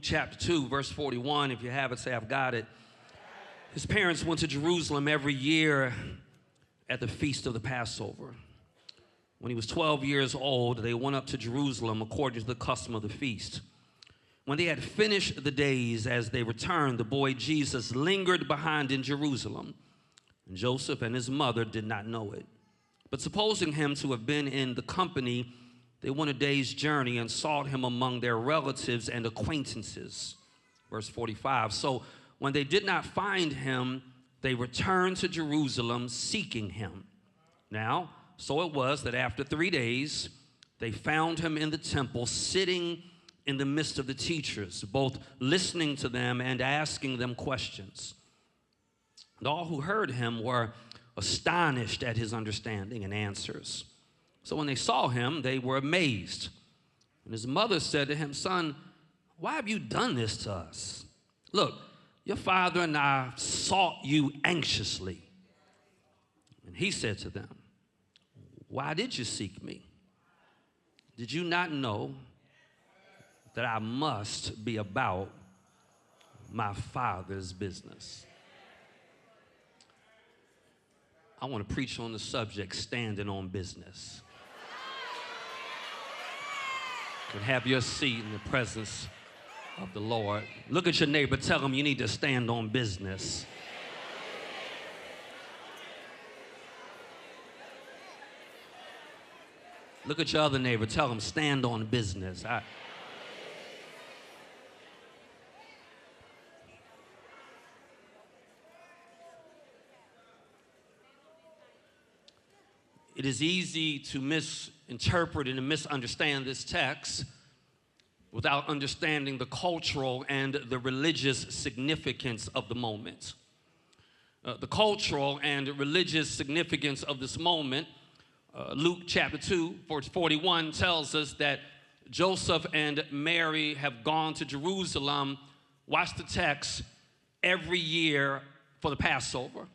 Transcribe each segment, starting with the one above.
chapter 2, verse 41. If you have it, say, I've got it. His parents went to Jerusalem every year at the feast of the Passover. When he was 12 years old, they went up to Jerusalem according to the custom of the feast. When they had finished the days, as they returned, the boy Jesus lingered behind in Jerusalem. And Joseph and his mother did not know it. But supposing him to have been in the company, they went a day's journey and sought him among their relatives and acquaintances. Verse 45, so when they did not find him, they returned to Jerusalem seeking him. Now, so it was that after 3 days, they found him in the temple, sitting in the midst of the teachers, both listening to them and asking them questions. And all who heard him were astonished at his understanding and answers. So when they saw him, they were amazed. And his mother said to him, Son, why have you done this to us? Look, your father and I sought you anxiously. And he said to them, why did you seek me? Did you not know that I must be about my Father's business? I want to preach on the subject, standing on business. You can have your seat in the presence of the Lord. Look at your neighbor, tell him you need to stand on business. Look at your other neighbor, tell him stand on business. It is easy to misinterpret and to misunderstand this text without understanding the cultural and the religious significance of the moment. The cultural and religious significance of this moment, Luke chapter 2, verse 41 tells us that Joseph and Mary have gone to Jerusalem, watch the text, every year for the Passover.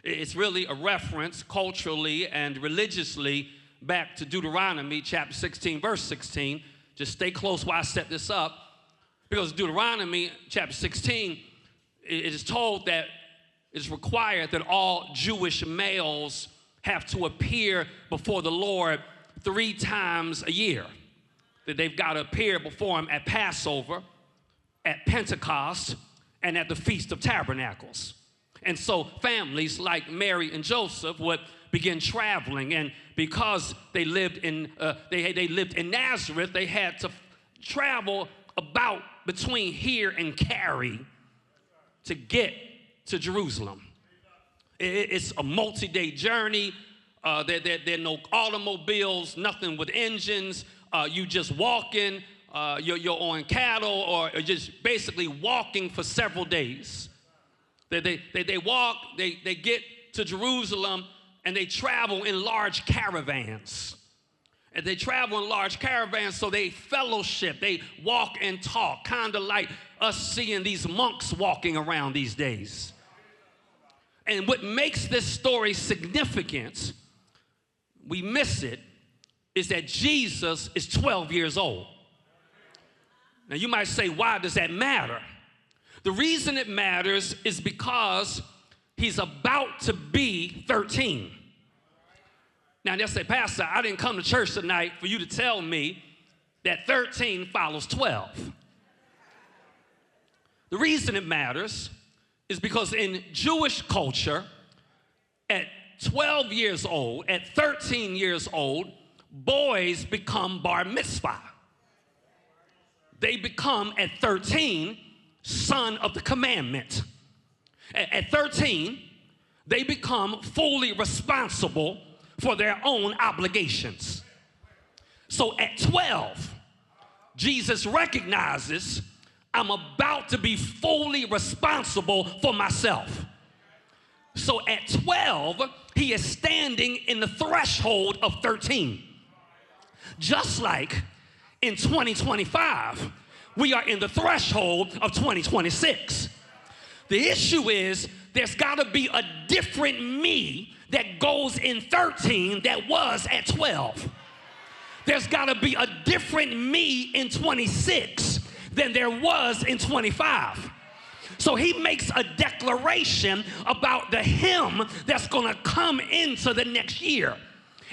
It's really a reference culturally and religiously back to Deuteronomy chapter 16, verse 16. Just stay close while I set this up. Because Deuteronomy chapter 16, it is told that it's required that all Jewish males have to appear before the Lord 3 times a year. That they've got to appear before him at Passover, at Pentecost, and at the Feast of Tabernacles. And so families like Mary and Joseph would begin traveling, and because they lived in they lived in Nazareth, they had to travel about between here and Cary to get to Jerusalem. It's a multi-day journey. There are no automobiles, nothing with engines. You just walking. You're on cattle, or just basically walking for several days. They walk, they get to Jerusalem, and they travel in large caravans. And they travel in large caravans, so they fellowship, they walk and talk, kind of like us seeing these monks walking around these days. And what makes this story significant, we miss it, is that Jesus is 12 years old. Now you might say, why does that matter? The reason it matters is because he's about to be 13. Now, they'll say, Pastor, I didn't come to church tonight for you to tell me that 13 follows 12. The reason it matters is because in Jewish culture, at 12 years old, at 13 years old, boys become bar mitzvah. They become, at 13, son of the commandment. At 13, they become fully responsible for their own obligations. So at 12, Jesus recognizes, I'm about to be fully responsible for myself. So at 12, he is standing in the threshold of 13. Just like in 2025, we are in the threshold of 2026. The issue is there's got to be a different me that goes in 13 that was at 12. There's got to be a different me in 26 than there was in 25. So he makes a declaration about the him that's going to come into the next year.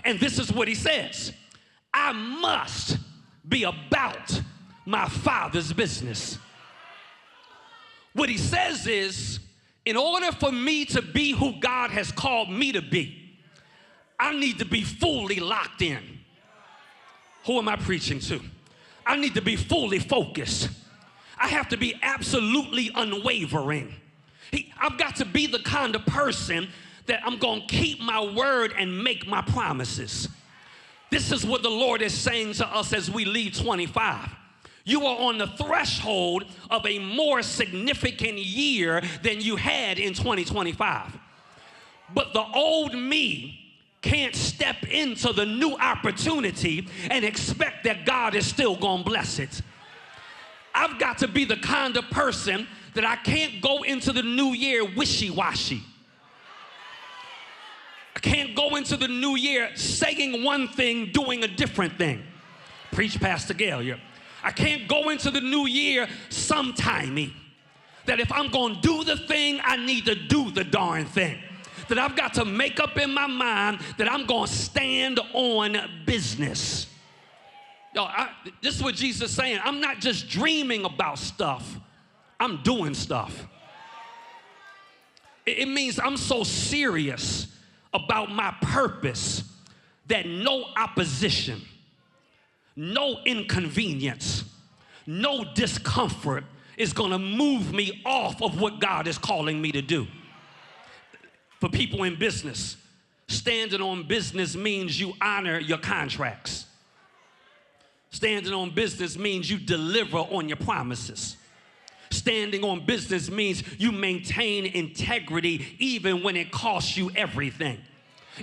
And this is what he says: I must be about my Father's business. What he says is, in order for me to be who God has called me to be, I need to be fully locked in. Who am I preaching to? I need to be fully focused. I have to be absolutely unwavering. I've got to be the kind of person that I'm going to keep my word and make my promises. This is what the Lord is saying to us as we leave 25. You are on the threshold of a more significant year than you had in 2025. But the old me can't step into the new opportunity and expect that God is still going to bless it. I've got to be the kind of person that I can't go into the new year wishy-washy. I can't go into the new year saying one thing, doing a different thing. Preach, Pastor Gailliard. I can't go into the new year sometimey. That if I'm going to do the thing, I need to do the darn thing. That I've got to make up in my mind that I'm going to stand on business. Yo, this is what Jesus is saying. I'm not just dreaming about stuff. I'm doing stuff. It means I'm so serious about my purpose that no opposition, no inconvenience, no discomfort is going to move me off of what God is calling me to do. For people in business, standing on business means you honor your contracts. Standing on business means you deliver on your promises. Standing on business means you maintain integrity even when it costs you everything.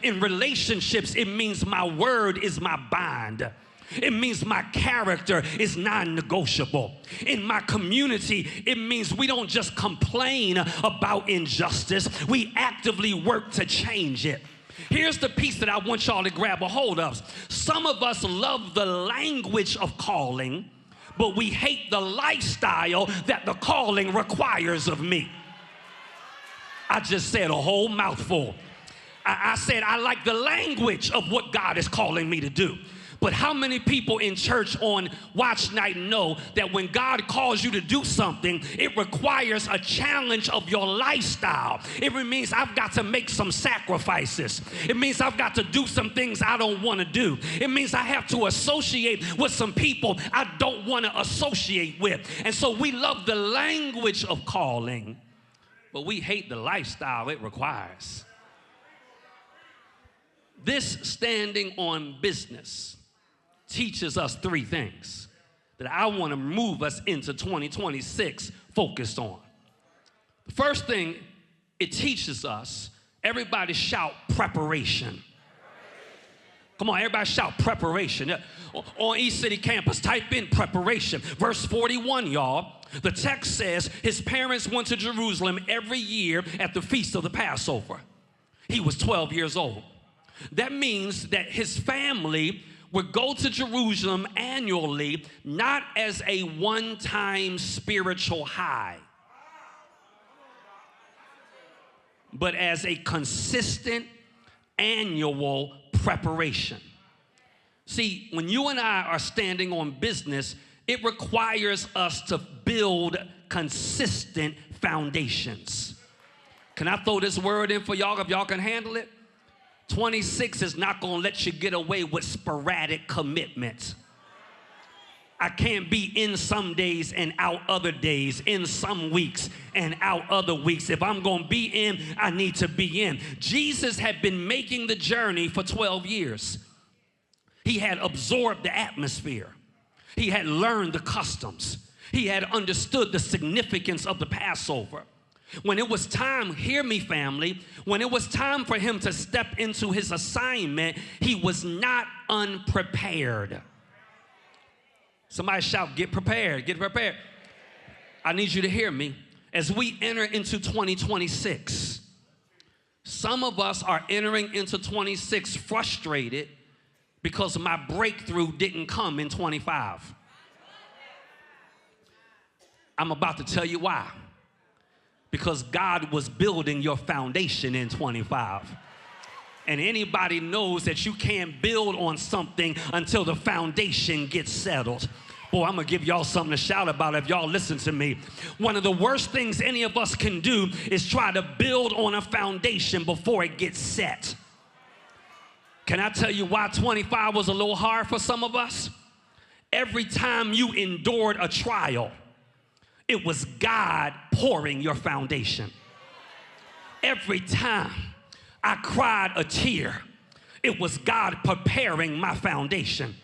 In relationships, it means my word is my bond. It means my character is non-negotiable. In my community, it means we don't just complain about injustice. We actively work to change it. Here's the piece that I want y'all to grab a hold of. Some of us love the language of calling, but we hate the lifestyle that the calling requires of me. I just said a whole mouthful. I said I like the language of what God is calling me to do. But how many people in church on watch night know that when God calls you to do something, it requires a challenge of your lifestyle? It means I've got to make some sacrifices. It means I've got to do some things I don't want to do. It means I have to associate with some people I don't want to associate with. And so we love the language of calling, but we hate the lifestyle it requires. This standing on business teaches us three things that I want to move us into 2026 focused on. The first thing it teaches us, everybody shout preparation. Come on, everybody shout preparation. On East City campus, type in preparation. Verse 41, y'all. The text says his parents went to Jerusalem every year at the feast of the Passover. He was 12 years old. That means that his family would go to Jerusalem annually, not as a one-time spiritual high, but as a consistent annual preparation. See, when you and I are standing on business, it requires us to build consistent foundations. Can I throw this word in for y'all if y'all can handle it? 26 is not going to let you get away with sporadic commitments. I can't be in some days and out other days, in some weeks and out other weeks. If I'm going to be in, I need to be in. Jesus had been making the journey for 12 years. He had absorbed the atmosphere. He had learned the customs. He had understood the significance of the Passover. When it was time, hear me family, when it was time for him to step into his assignment, he was not unprepared. Somebody shout, get prepared, get prepared. I need you to hear me. As we enter into 2026, some of us are entering into 26 frustrated because my breakthrough didn't come in 25. I'm about to tell you why. Because God was building your foundation in 25. And anybody knows that you can't build on something until the foundation gets settled. Boy, I'm going to give y'all something to shout about if y'all listen to me. One of the worst things any of us can do is try to build on a foundation before it gets set. Can I tell you why 25 was a little hard for some of us? Every time you endured a trial, it was God pouring your foundation. Every time I cried a tear, it was God preparing my foundation.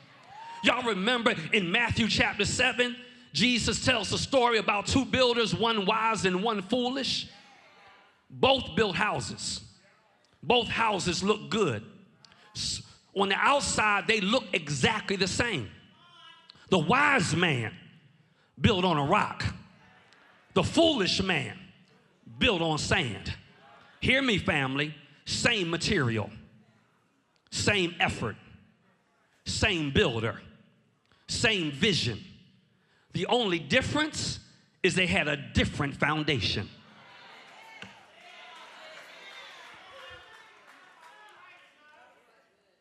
Y'all remember in Matthew chapter 7, Jesus tells a story about two builders, one wise and one foolish. Both built houses. Both houses look good. On the outside, they look exactly the same. The wise man built on a rock. The foolish man built on sand. Hear me, family. Same material, same effort, same builder, same vision. The only difference is they had a different foundation.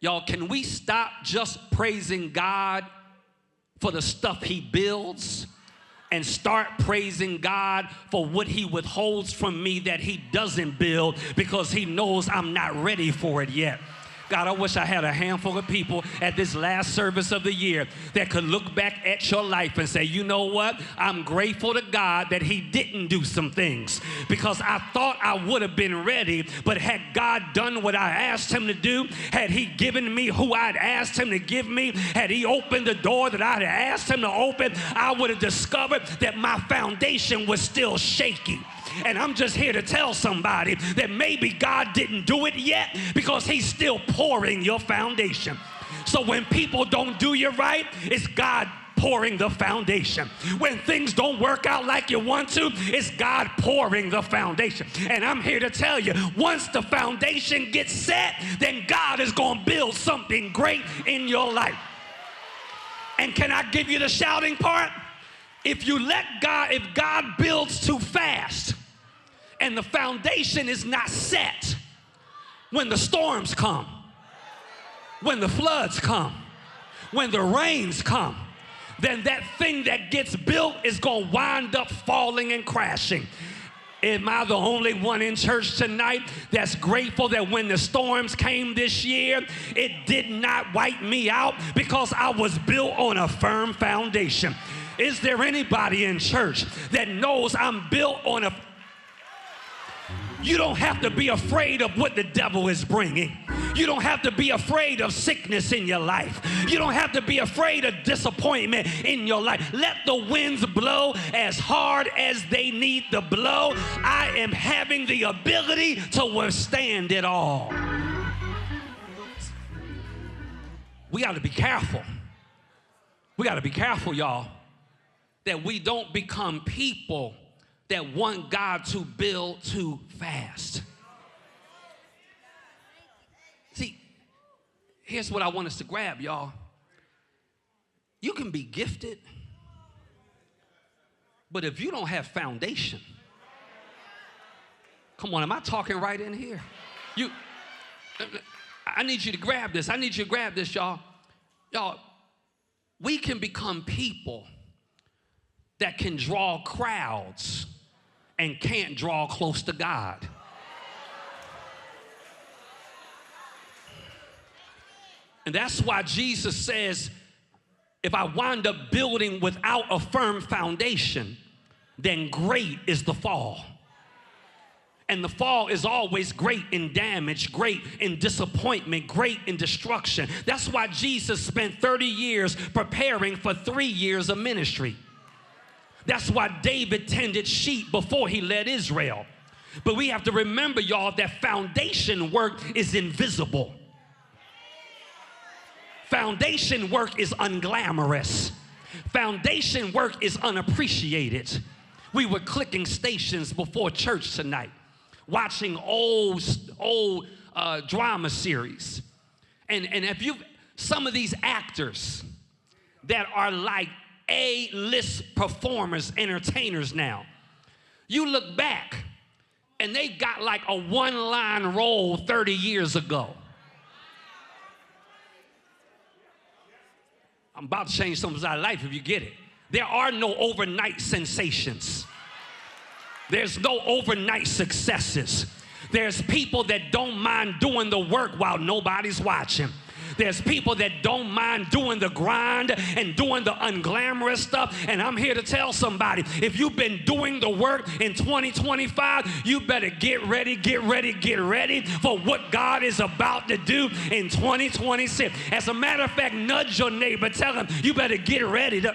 Y'all, can we stop just praising God for the stuff he builds and start praising God for what he withholds from me that he doesn't build because he knows I'm not ready for it yet? God, I wish I had a handful of people at this last service of the year that could look back at your life and say, you know what? I'm grateful to God that he didn't do some things because I thought I would have been ready, but had God done what I asked him to do, had he given me who I'd asked him to give me, had he opened the door that I'd asked him to open, I would have discovered that my foundation was still shaky. And I'm just here to tell somebody that maybe God didn't do it yet because he's still pouring your foundation. So when people don't do you right, it's God pouring the foundation. When things don't work out like you want to, it's God pouring the foundation. And I'm here to tell you, once the foundation gets set, then God is going to build something great in your life. And can I give you the shouting part? If God builds too fast, and the foundation is not set, when the storms come, when the floods come, when the rains come, then that thing that gets built is going to wind up falling and crashing. Am I the only one in church tonight that's grateful that when the storms came this year, it did not wipe me out because I was built on a firm foundation? Is there anybody in church that knows I'm built on a... You don't have to be afraid of what the devil is bringing. You don't have to be afraid of sickness in your life. You don't have to be afraid of disappointment in your life. Let the winds blow as hard as they need to blow. I am having the ability to withstand it all. We got to be careful. We got to be careful, y'all, that we don't become people that want God to build too fast. See, here's what I want us to grab, y'all. You can be gifted, but if you don't have foundation, come on, am I talking right in here? I need you to grab this. I need you to grab this, y'all. Y'all, we can become people that can draw crowds and can't draw close to God. And that's why Jesus says, if I wind up building without a firm foundation, then great is the fall. And the fall is always great in damage, great in disappointment, great in destruction. That's why Jesus spent 30 years preparing for 3 years of ministry. That's why David tended sheep before he led Israel. But we have to remember, y'all, that foundation work is invisible. Foundation work is unglamorous. Foundation work is unappreciated. We were clicking stations before church tonight, watching old drama series. And if you, some of these actors that are like A-list performers, entertainers now. You look back, and they got like a one-line role 30 years ago. I'm about to change someone's life if you get it. There are no overnight sensations. There's no overnight successes. There's people that don't mind doing the work while nobody's watching. There's people that don't mind doing the grind and doing the unglamorous stuff. And I'm here to tell somebody, if you've been doing the work in 2025, you better get ready for what God is about to do in 2026. As a matter of fact, nudge your neighbor, tell him, you better get ready. The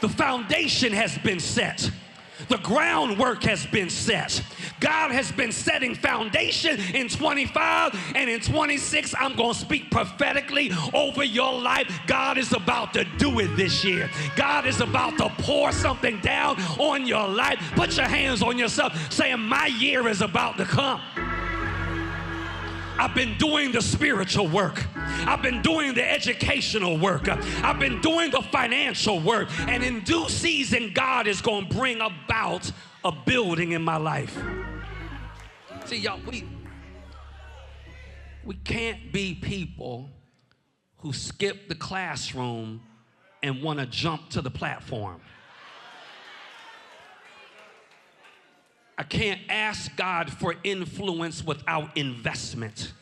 foundation has been set. The groundwork has been set. God has been setting foundation in 25, and in 26, I'm going to speak prophetically over your life. God is about to do it this year. God is about to pour something down on your life. Put your hands on yourself, saying, my year is about to come. I've been doing the spiritual work. I've been doing the educational work. I've been doing the financial work. And in due season, God is going to bring about a building in my life. See, y'all, we can't be people who skip the classroom and want to jump to the platform. I can't ask God for influence without investment.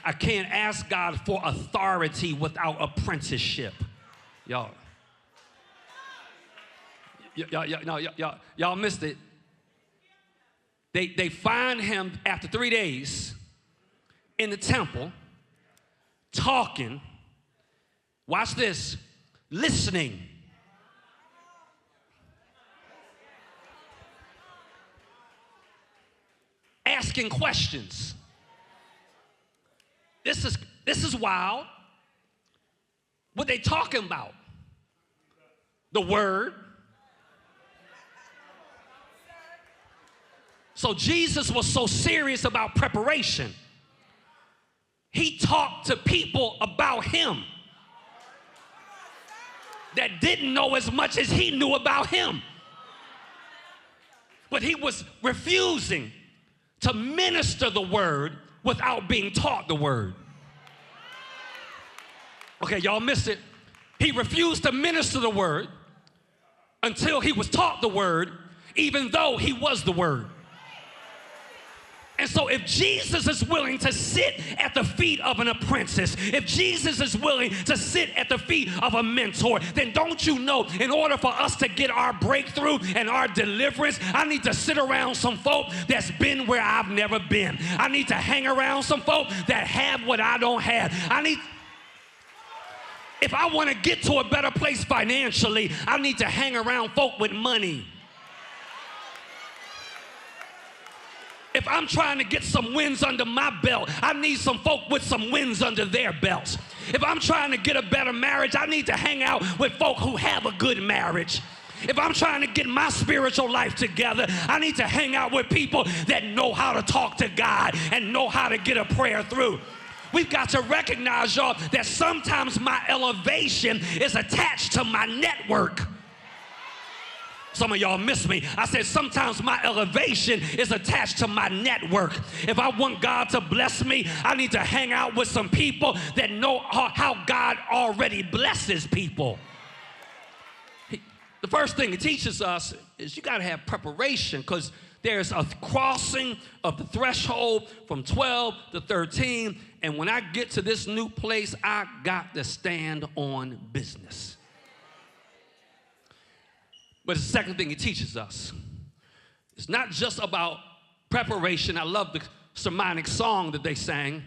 I can't ask God for authority without apprenticeship. Y'all missed it. They find him after 3 days in the temple, talking, watch this, listening. Asking questions. This is wild. What they talking about? The word. So Jesus was so serious about preparation. He talked to people about him that didn't know as much as he knew about him. But he was refusing to minister the word without being taught the word. Okay, y'all missed it. He refused to minister the word until he was taught the word, even though he was the word. And so if Jesus is willing to sit at the feet of an apprentice, if Jesus is willing to sit at the feet of a mentor, then don't you know, in order for us to get our breakthrough and our deliverance, I need to sit around some folk that's been where I've never been. I need to hang around some folk that have what I don't have. If I want to get to a better place financially, I need to hang around folk with money. If I'm trying to get some wins under my belt, I need some folk with some wins under their belts. If I'm trying to get a better marriage, I need to hang out with folk who have a good marriage. If I'm trying to get my spiritual life together, I need to hang out with people that know how to talk to God and know how to get a prayer through. We've got to recognize, y'all, that sometimes my elevation is attached to my network. Some of y'all miss me. I said sometimes my elevation is attached to my network. If I want God to bless me, I need to hang out with some people that know how God already blesses people. The first thing it teaches us is you got to have preparation, because there's a crossing of the threshold from 12 to 13. And when I get to this new place, I got to stand on business. But the second thing it teaches us, it's not just about preparation. I love the sermonic song that they sang.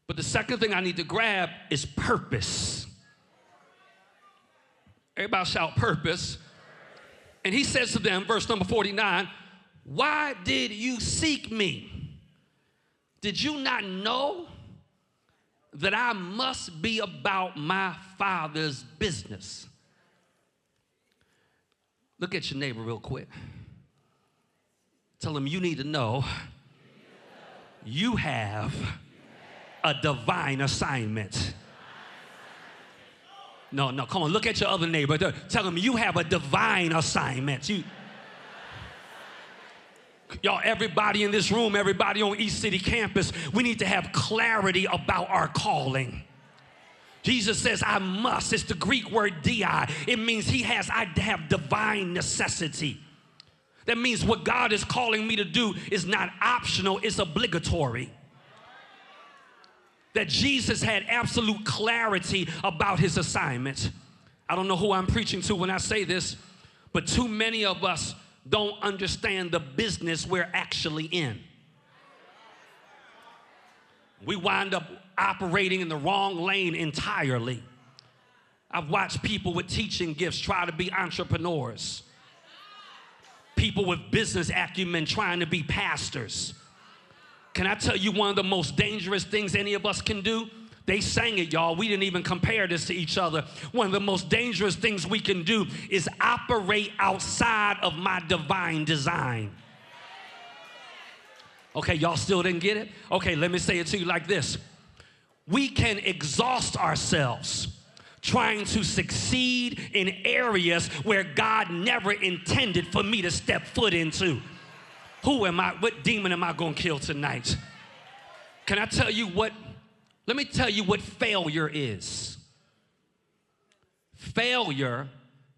But the second thing I need to grab is purpose. Everybody shout purpose. And he says to them, verse number 49, why did you seek me? Did you not know that I must be about my Father's business? Look at your neighbor real quick. Tell him you need to know you have a divine assignment. No, no, come on, look at your other neighbor. Tell them you have a divine assignment. Y'all, everybody in this room, everybody on East City campus, we need to have clarity about our calling. Jesus says, I must. It's the Greek word di. It means I have divine necessity. That means what God is calling me to do is not optional, it's obligatory. That Jesus had absolute clarity about his assignment. I don't know who I'm preaching to when I say this, but too many of us don't understand the business we're actually in. We wind up operating in the wrong lane entirely. I've watched people with teaching gifts try to be entrepreneurs. People with business acumen trying to be pastors. Can I tell you one of the most dangerous things any of us can do? They sang it, y'all. We didn't even compare this to each other. One of the most dangerous things we can do is operate outside of my divine design. Okay, y'all still didn't get it? Okay, let me say it to you like this. We can exhaust ourselves trying to succeed in areas where God never intended for me to step foot into. What demon am I going to kill tonight? Can I tell you what? Let me tell you what failure is. Failure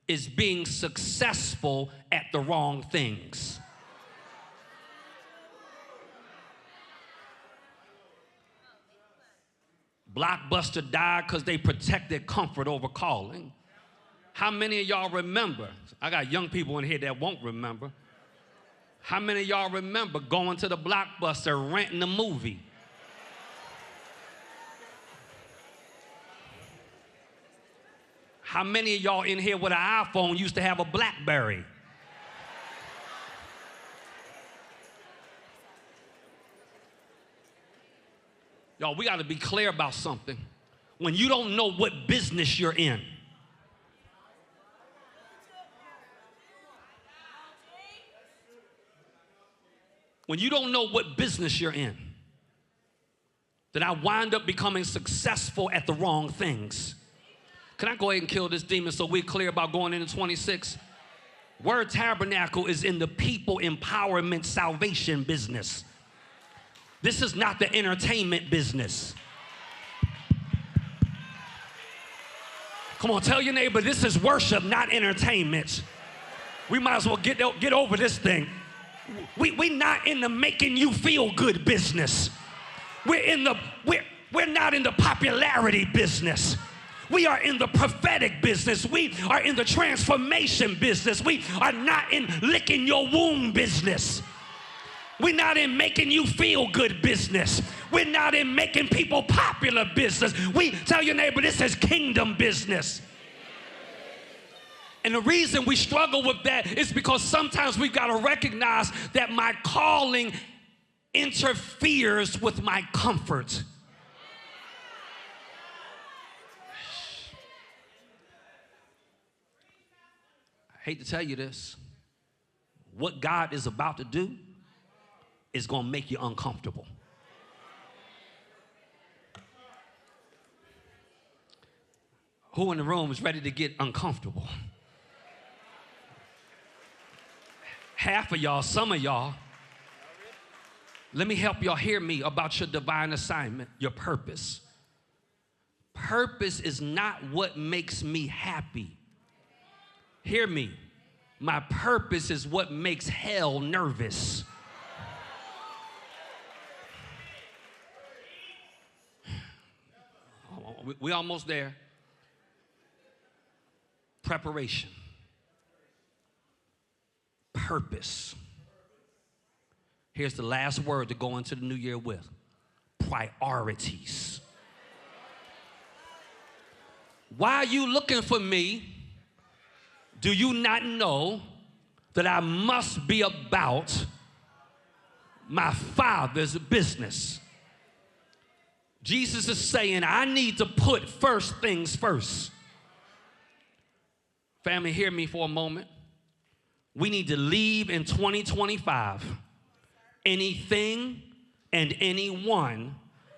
is being successful at the wrong things. Blockbuster died because they protected comfort over calling. How many of y'all remember? I got young people in here that won't remember. How many of y'all remember going to the Blockbuster, renting a movie? How many of y'all in here with an iPhone used to have a BlackBerry? Y'all, we got to be clear about something. When you don't know what business you're in, when you don't know what business you're in, then I wind up becoming successful at the wrong things. Can I go ahead and kill this demon so we're clear about going into 26? Word Tabernacle is in the people empowerment salvation business. This is not the entertainment business. Come on, tell your neighbor this is worship, not entertainment. We might as well get over this thing. We're not in the making you feel good business. We're not in the popularity business. We are in the prophetic business. We are in the transformation business. We are not in licking your womb business. We're not in making you feel good business. We're not in making people popular business. We tell your neighbor this is kingdom business. And the reason we struggle with that is because sometimes we've got to recognize that my calling interferes with my comfort. I hate to tell you this. What God is about to do is going to make you uncomfortable. Who in the room is ready to get uncomfortable? Half of y'all, some of y'all. Let me help y'all hear me about your divine assignment, your purpose. Purpose is not what makes me happy. Hear me. My purpose is what makes hell nervous. We almost there. Preparation. Purpose. Here's the last word to go into the new year with. Priorities. Why are you looking for me? Do you not know that I must be about my Father's business? Jesus is saying, I need to put first things first. Family, hear me for a moment. We need to leave in 2025 anything and anyone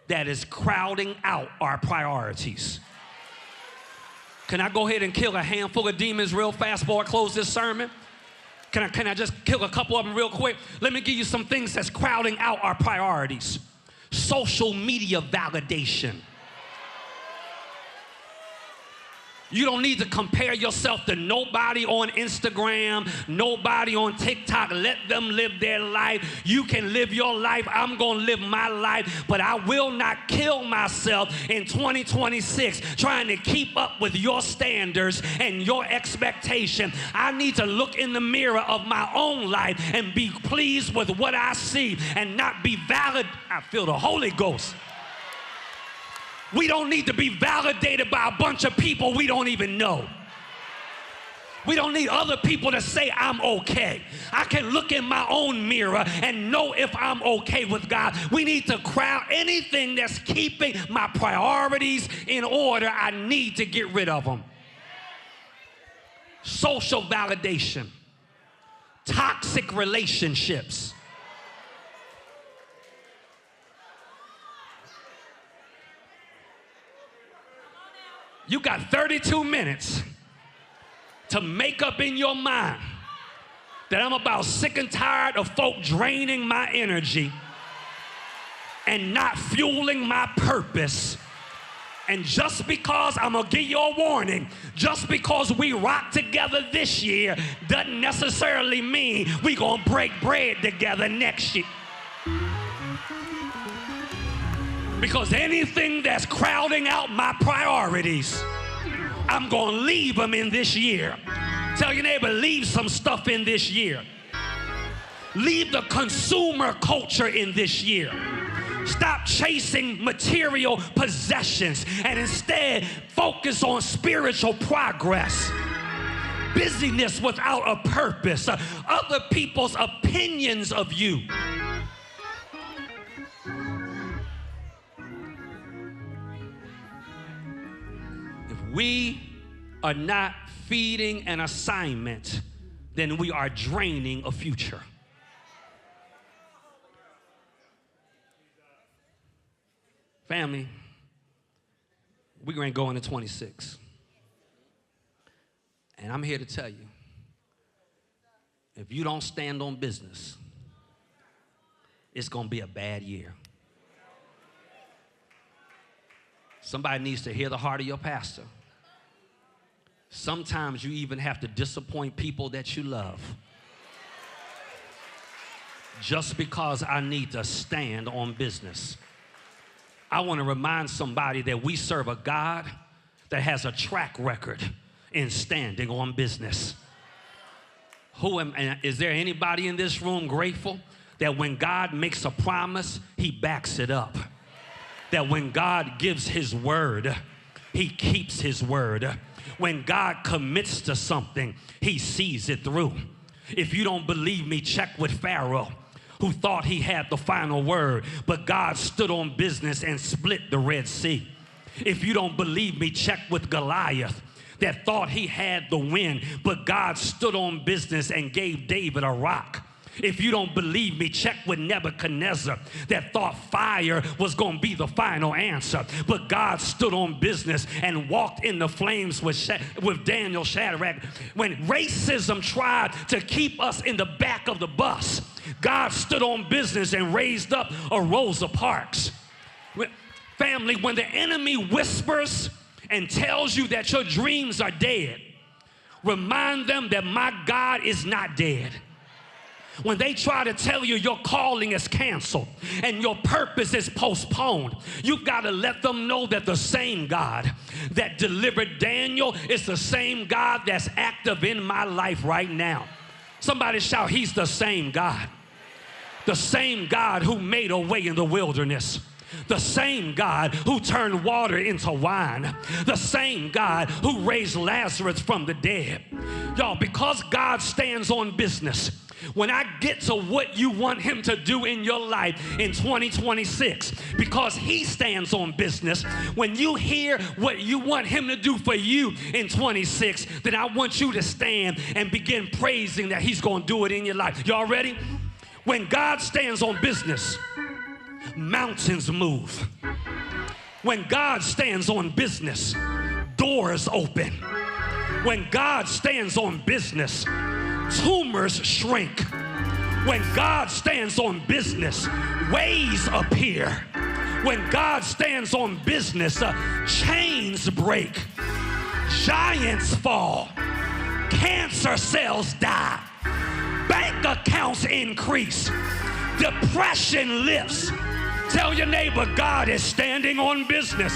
that is crowding out our priorities. Can I go ahead and kill a handful of demons real fast before I close this sermon? Can I just kill a couple of them real quick? Let me give you some things that's crowding out our priorities. Social media validation. You don't need to compare yourself to nobody on Instagram, nobody on TikTok. Let them live their life. You can live your life. I'm going to live my life, but I will not kill myself in 2026 trying to keep up with your standards and your expectation. I need to look in the mirror of my own life and be pleased with what I see and not be valid. I feel the Holy Ghost. We don't need to be validated by a bunch of people we don't even know. We don't need other people to say I'm okay. I can look in my own mirror and know if I'm okay with God. We need to crowd anything that's keeping my priorities in order. I need to get rid of them. Social validation, toxic relationships. You got 32 minutes to make up in your mind that I'm about sick and tired of folk draining my energy and not fueling my purpose. And just because, I'm going to give you a warning, just because we rock together this year doesn't necessarily mean we're going to break bread together next year. Because anything that's crowding out my priorities, I'm going to leave them in this year. Tell your neighbor, leave some stuff in this year. Leave the consumer culture in this year. Stop chasing material possessions and instead focus on spiritual progress. Busyness without a purpose, other people's opinions of you. We are not feeding an assignment, then we are draining a future. Family, we're going to go into 26. And I'm here to tell you, if you don't stand on business, it's going to be a bad year. Somebody needs to hear the heart of your pastor. Sometimes you even have to disappoint people that you love just because I need to stand on business. I want to remind somebody that we serve a God that has a track record in standing on business. Is there anybody in this room grateful that when God makes a promise, he backs it up? That when God gives his word, he keeps his word. When God commits to something, he sees it through. If you don't believe me, check with Pharaoh, who thought he had the final word, but God stood on business and split the Red Sea. If you don't believe me, check with Goliath, that thought he had the win, but God stood on business and gave David a rock. If you don't believe me, check with Nebuchadnezzar, that thought fire was going to be the final answer. But God stood on business and walked in the flames with Daniel, Shadrach. When racism tried to keep us in the back of the bus, God stood on business and raised up a Rosa Parks. Family, when the enemy whispers and tells you that your dreams are dead, remind them that my God is not dead. When they try to tell you your calling is canceled and your purpose is postponed, you've got to let them know that the same God that delivered Daniel is the same God that's active in my life right now. Somebody shout, he's the same God. The same God who made a way in the wilderness. The same God who turned water into wine. The same God who raised Lazarus from the dead. Y'all, because God stands on business, when I get to what you want him to do in your life in 2026, because he stands on business, when you hear what you want him to do for you in 26, then I want you to stand and begin praising that he's going to do it in your life. Y'all ready? When God stands on business, mountains move. When God stands on business, doors open. When God stands on business, tumors shrink. When God stands on business, ways appear. When God stands on business, chains break, giants fall, cancer cells die, bank accounts increase, depression lifts. Tell your neighbor, God is standing on business.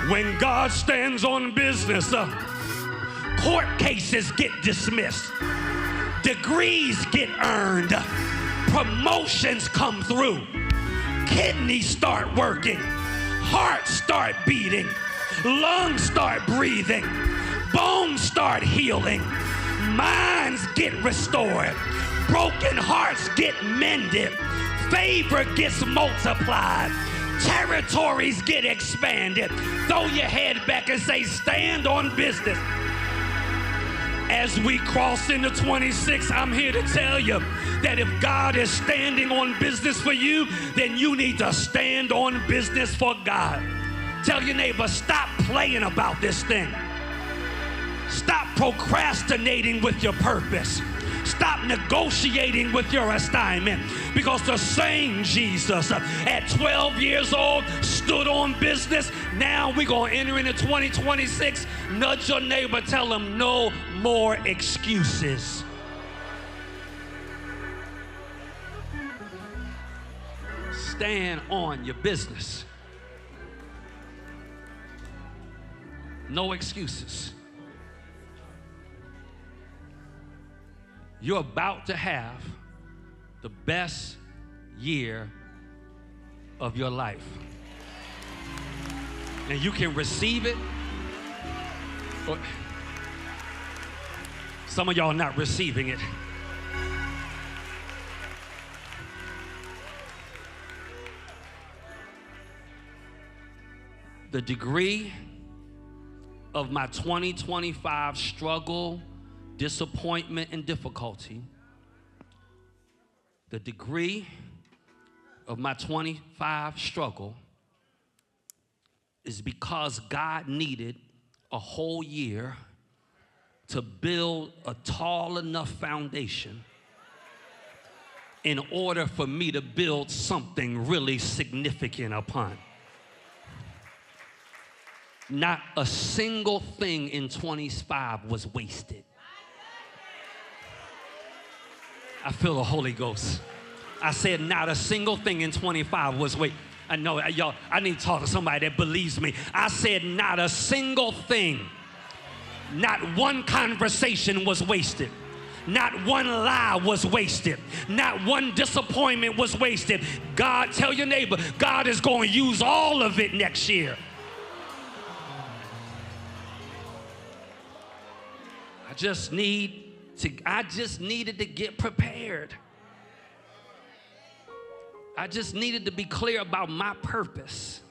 When God stands on business, court cases get dismissed, degrees get earned, promotions come through, kidneys start working, hearts start beating, lungs start breathing, bones start healing, minds get restored, broken hearts get mended, favor gets multiplied, territories get expanded. Throw your head back and say, stand on business. As we cross into 26, I'm here to tell you that if God is standing on business for you, then you need to stand on business for God. Tell your neighbor, stop playing about this thing. Stop procrastinating with your purpose. Stop negotiating with your assignment, because the same Jesus at 12 years old stood on business. Now we're going to enter into 2026. Nudge your neighbor, tell them no more excuses. Stand on your business. No excuses. You're about to have the best year of your life. And you can receive it, or some of y'all not receiving it. The degree of my 2025 struggle, disappointment, and difficulty, the degree of my 25 struggle is because God needed a whole year to build a tall enough foundation in order for me to build something really significant upon. Not a single thing in 25 was wasted. I feel the Holy Ghost. I said not a single thing in 25 was wasted. I know, y'all, I need to talk to somebody that believes me. I said not a single thing, not one conversation was wasted. Not one lie was wasted. Not one disappointment was wasted. God, tell your neighbor, God is going to use all of it next year. I just needed to get prepared. I just needed to be clear about my purpose.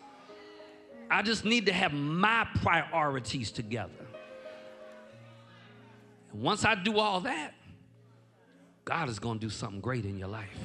I just need to have my priorities together. And once I do all that, God is going to do something great in your life.